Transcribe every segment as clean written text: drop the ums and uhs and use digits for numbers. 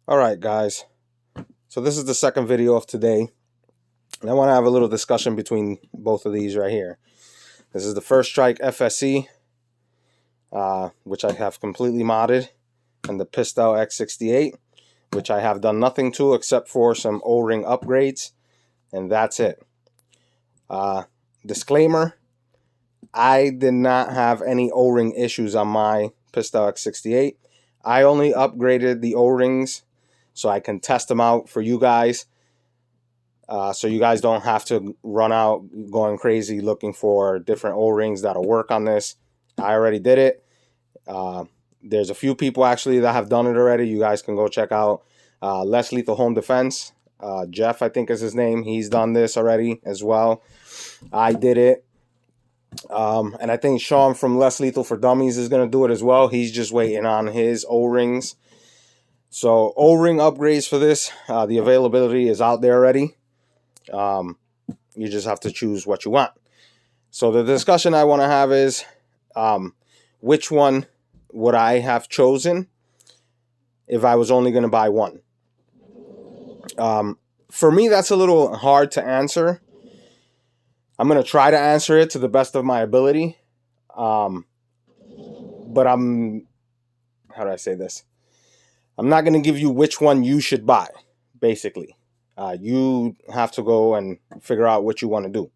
Alright guys, so this is the second video of today, and I want to have a little discussion between both of these right here. This is the first Strike FSC, which I have completely modded, and the Pistelle X68, which I have done nothing to except for some O-ring upgrades, and that's it. Disclaimer, I did not have any O-ring issues on my Pistelle X68. I only upgraded the O-rings so I can test them out for you guys, so you guys don't have to run out going crazy looking for different O-rings that'll work on this. I already did it. There's a few people actually that have done it already. You guys can go check out Less Lethal Home Defense. Jeff, I think is his name. He's done this already as well. I did it. And I think Sean from Less Lethal for Dummies is going to do it as well. He's just waiting on his O-rings. So O-ring upgrades for this, the availability is out there already. You just have to choose what you want. So the discussion I want to have is which one would I have chosen if I was only going to buy one? For me, that's a little hard to answer. I'm going to try to answer it to the best of my ability. But how do I say this? I'm not going to give you which one you should buy, basically. You have to go and figure out what you want to do.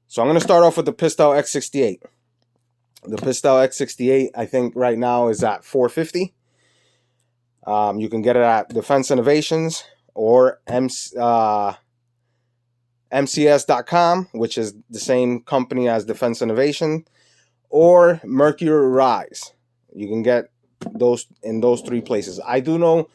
So I'm going to start off with the Pistelle X68. The Pistelle X68, I think right now is at $450. You can get it at Defense Innovations or MCS.com, which is the same company as Defense Innovation, or Mercury Rise. You can get those in those three places. I do know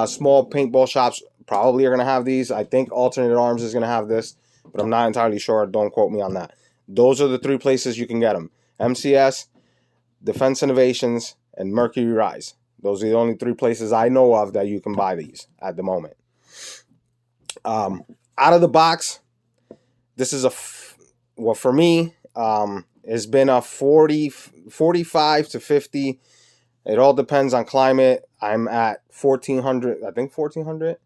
small paintball shops probably are going to have these. I think Alternate Arms is going to have this, but I'm not entirely sure. Don't quote me on that. Those are the three places you can get them: MCS, Defense Innovations, and Mercury Rise. Those are the only three places I know of that you can buy these at the moment. Out of the box, this is well, for me, it's been a 45 to 50. It all depends on climate. I'm at 1,400. I think 1,400.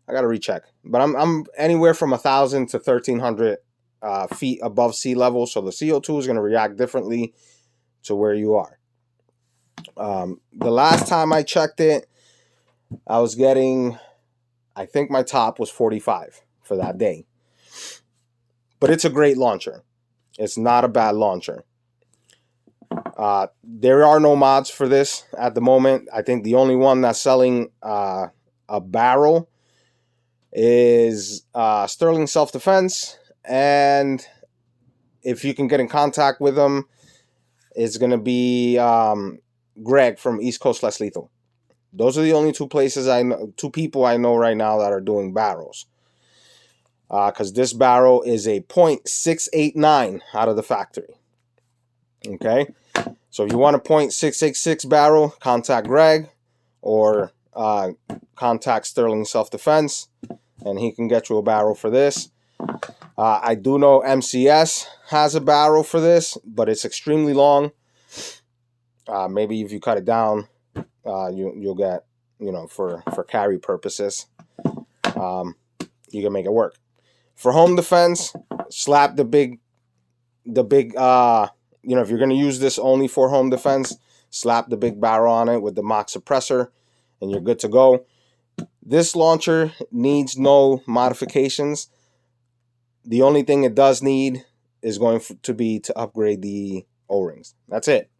I gotta recheck, but I'm anywhere from 1,000 to 1,300 feet above sea level. So the CO2 is gonna react differently to where you are. The last time I checked it, I was getting, I think my top was 45 for that day. But it's a great launcher. It's not a bad launcher. There are no mods for this at the moment. I think the only one that's selling a barrel is Sterling Self-Defense. And if you can get in contact with them, it's going to be Greg from East Coast Less Lethal. Those are the only two places I know, two people I know right now that are doing barrels. Because this barrel is a .689 out of the factory. Okay, so if you want a .686 barrel, contact Greg or contact Sterling Self-Defense, and he can get you a barrel for this. I do know MCS has a barrel for this, but it's extremely long. Maybe if you cut it down, you'll get, for carry purposes, you can make it work. For home defense, slap the big, if you're going to use this only for home defense, slap the big barrel on it with the mock suppressor, and you're good to go. This launcher needs no modifications. The only thing it does need is going to be to upgrade the O-rings. That's it.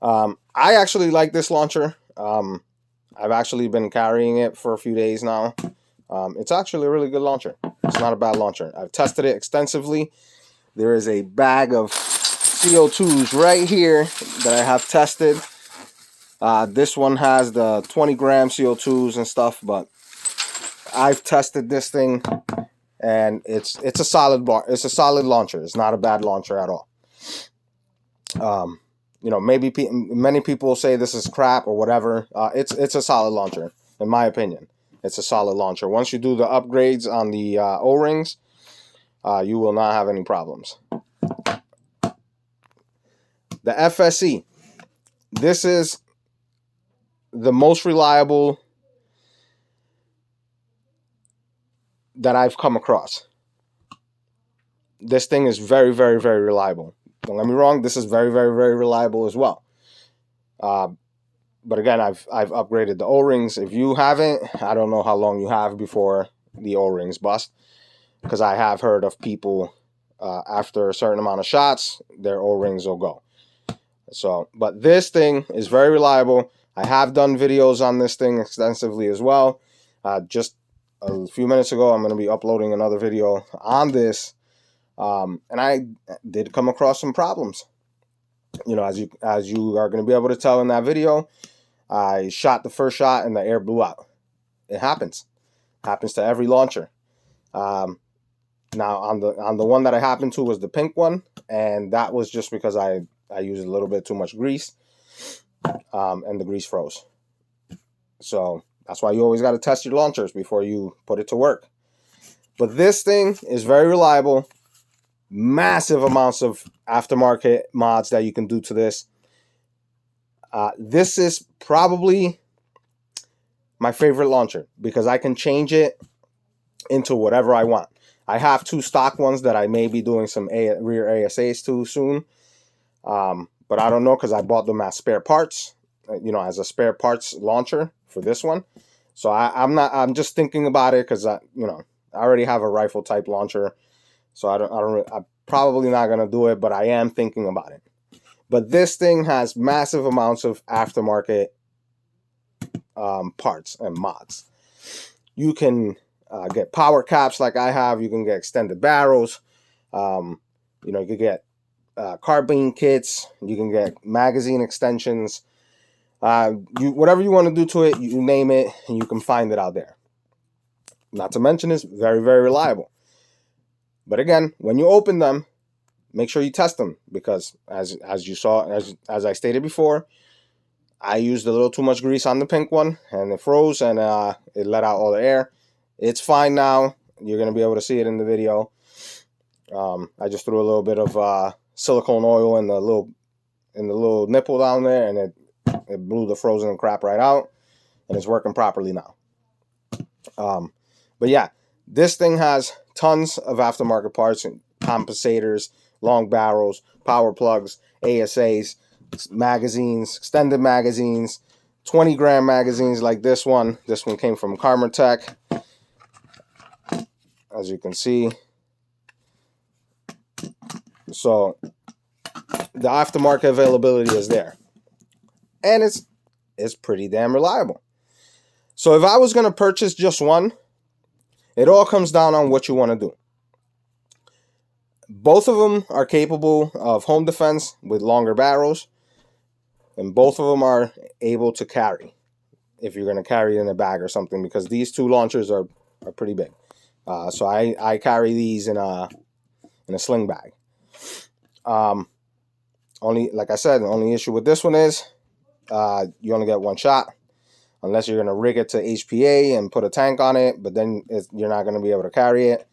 I actually like this launcher. I've actually been carrying it for a few days now. It's actually a really good launcher. It's not a bad launcher. I've tested it extensively. There is a bag of CO2s right here that I have tested. This one has the 20-gram CO2s and stuff, but I've tested this thing, and it's a solid bar. It's a solid launcher. It's not a bad launcher at all. Maybe many people will say this is crap or whatever. It's a solid launcher, in my opinion. It's a solid launcher. Once you do the upgrades on the O-rings, you will not have any problems. The FSC. This is the most reliable that I've come across. This thing is very, very, very reliable. Don't get me wrong, this is very, very, very reliable as well. But again, I've upgraded the O-rings. If you haven't, I don't know how long you have before the O-rings bust, because I have heard of people after a certain amount of shots, their O-rings will go. So, but this thing is very reliable. I have done videos on this thing extensively as well. Just a few minutes ago, I'm going to be uploading another video on this. And I did come across some problems. You know, as you are going to be able to tell in that video, I shot the first shot and the air blew out. It happens. Happens to every launcher. Now on the one that I happened to was the pink one, and that was just because I used a little bit too much grease, and the grease froze. So that's why you always got to test your launchers before you put it to work. But this thing is very reliable. Massive amounts of aftermarket mods that you can do to this. This is probably my favorite launcher because I can change it into whatever I want. I have two stock ones that I may be doing some rear ASAs to soon. But I don't know, because I bought them as spare parts, you know, as a spare parts launcher for this one. So I'm just thinking about it because you know, I already have a rifle type launcher. So I'm probably not going to do it, but I am thinking about it. But this thing has massive amounts of aftermarket parts and mods. You can get power caps like I have. You can get extended barrels. You know, you can get carbine kits. You can get magazine extensions. Whatever you want to do to it, you name it, and you can find it out there. Not to mention, it's very, very reliable. But again, when you open them, make sure you test them, because as you saw, as I stated before, I used a little too much grease on the pink one, and it froze, and it let out all the air. It's fine now. You're going to be able to see it in the video. I just threw a little bit of silicone oil in the little nipple down there, and it blew the frozen crap right out, and it's working properly now. But yeah, this thing has tons of aftermarket parts and compensators, long barrels, power plugs, ASAs, magazines, extended magazines, 20 gram magazines like this one. This one came from Tech, as you can see. So the aftermarket availability is there, and it's pretty damn reliable. So if I was going to purchase just one, it all comes down on what you want to do. Both of them are capable of home defense with longer barrels, and both of them are able to carry if you're going to carry it in a bag or something, because these two launchers are pretty big. So I carry these in a sling bag. Only, like I said, the only issue with this one is you only get one shot, unless you're going to rig it to HPA and put a tank on it, but then you're not going to be able to carry it.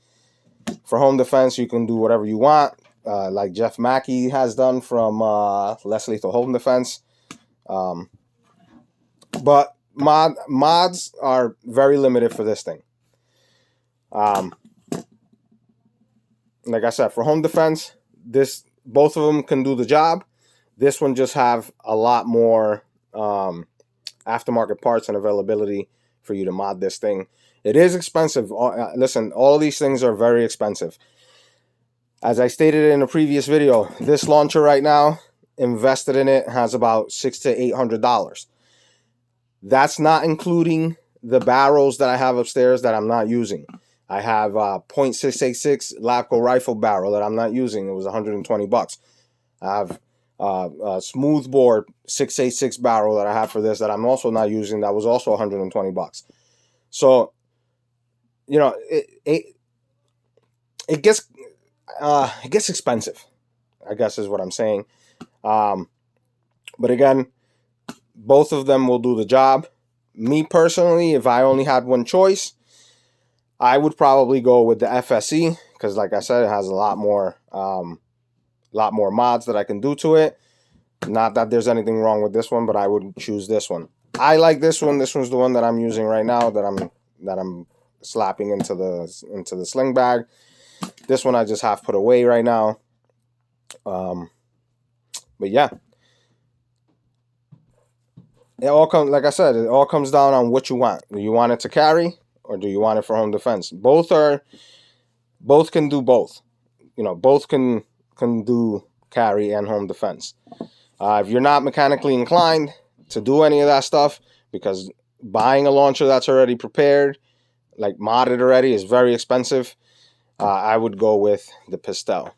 For home defense, you can do whatever you want, like Jeff Mackey has done from Less Lethal Home Defense. But mods are very limited for this thing. Like I said, for home defense, both of them can do the job. This one just have a lot more aftermarket parts and availability for you to mod this thing. It is expensive. Listen, all of these things are very expensive. As I stated in a previous video, this launcher right now, invested in it, has about $600 to $800. That's not including the barrels that I have upstairs that I'm not using. I have a .686 Labco rifle barrel that I'm not using. It was $120. I have a smoothbore 686 barrel that I have for this that I'm also not using. That was also $120. So, you know, it gets expensive, I guess is what I'm saying. But again, both of them will do the job. Me personally, if I only had one choice, I would probably go with the FSC, because like I said, it has a lot more mods that I can do to it. Not that there's anything wrong with this one, but I would choose this one. I like this one. This one's the one that I'm using right now, that I'm slapping into the sling bag. This one I just have put away right now. But yeah, it all comes, like I said, it all comes down on what you want. Do you want it to carry, or do you want it for home defense? Both can do both. You know, both can do carry and home defense. If you're not mechanically inclined to do any of that stuff, because buying a launcher that's already prepared, like modded already, is very expensive, I would go with the Pistelle.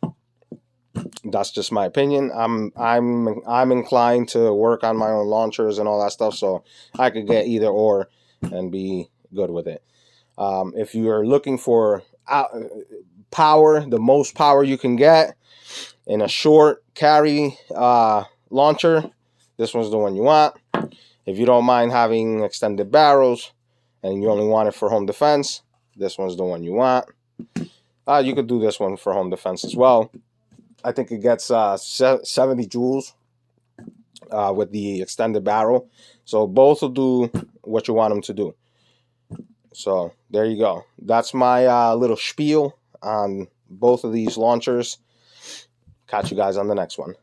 That's just my opinion. I'm inclined to work on my own launchers and all that stuff, so I could get either or and be good with it. If you're looking for power, the most power you can get in a short carry launcher, this one's the one you want. If you don't mind having extended barrels and you only want it for home defense, this one's the one you want. You could do this one for home defense as well. I think it gets 70 joules with the extended barrel. So both will do what you want them to do. So there you go. That's my little spiel on both of these launchers. Catch you guys on the next one.